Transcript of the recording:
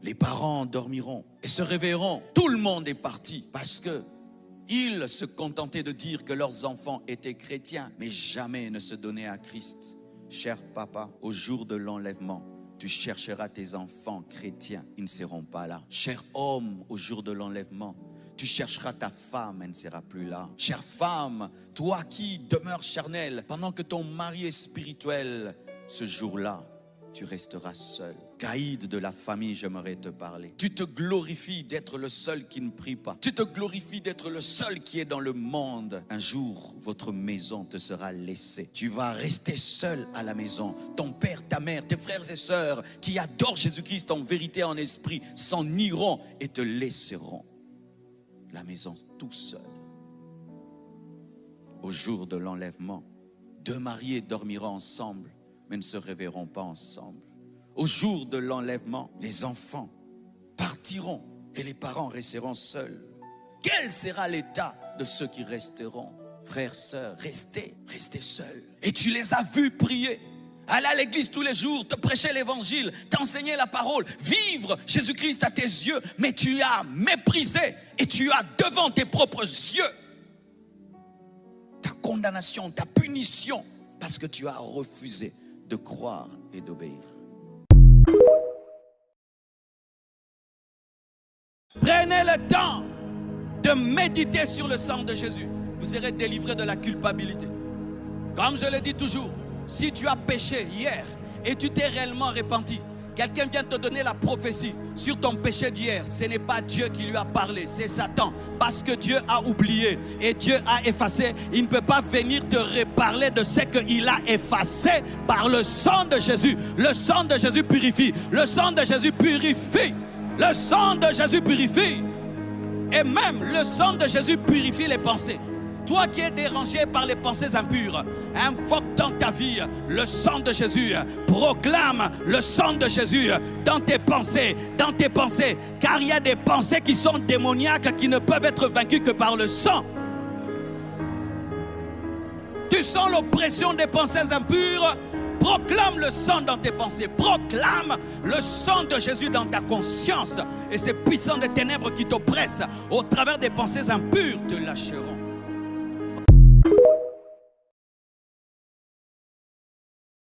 Les parents dormiront et se réveilleront. Tout le monde est parti parce que ils se contentaient de dire que leurs enfants étaient chrétiens, mais jamais ne se donnaient à Christ. Cher papa, au jour de l'enlèvement, tu chercheras tes enfants chrétiens, ils ne seront pas là. Cher homme, au jour de l'enlèvement, tu chercheras ta femme, elle ne sera plus là. Chère femme, toi qui demeures charnelle, pendant que ton mari est spirituel, ce jour-là, tu resteras seul. Caïd de la famille, j'aimerais te parler. Tu te glorifies d'être le seul qui ne prie pas. Tu te glorifies d'être le seul qui est dans le monde. Un jour, votre maison te sera laissée. Tu vas rester seul à la maison. Ton père, ta mère, tes frères et sœurs qui adorent Jésus-Christ en vérité, en esprit, s'en iront et te laisseront la maison tout seul. Au jour de l'enlèvement, deux mariés dormiront ensemble, mais ne se réveilleront pas ensemble. Au jour de l'enlèvement, les enfants partiront et les parents resteront seuls. Quel sera l'état de ceux qui resteront? Frères, sœurs, restez seuls. Et tu les as vus prier, aller à l'église tous les jours, te prêcher l'évangile, t'enseigner la parole, vivre Jésus-Christ à tes yeux, mais tu as méprisé et tu as devant tes propres yeux ta condamnation, ta punition, parce que tu as refusé de croire et d'obéir. Prenez le temps de méditer sur le sang de Jésus. Vous serez délivré de la culpabilité. Comme je le dis toujours, si tu as péché hier et tu t'es réellement repenti, quelqu'un vient te donner la prophétie sur ton péché d'hier, ce n'est pas Dieu qui lui a parlé, c'est Satan. Parce que Dieu a oublié et Dieu a effacé. Il ne peut pas venir te reparler de ce qu'il a effacé par le sang de Jésus. Le sang de Jésus purifie. Le sang de Jésus purifie. Le sang de Jésus purifie. Et même le sang de Jésus purifie les pensées. Toi qui es dérangé par les pensées impures, invoque dans ta vie le sang de Jésus. Proclame le sang de Jésus dans tes pensées, car il y a des pensées qui sont démoniaques, qui ne peuvent être vaincues que par le sang. Tu sens l'oppression des pensées impures? Proclame le sang dans tes pensées. Proclame le sang de Jésus dans ta conscience. Et ces puissants des ténèbres qui t'oppressent au travers des pensées impures te lâcheront.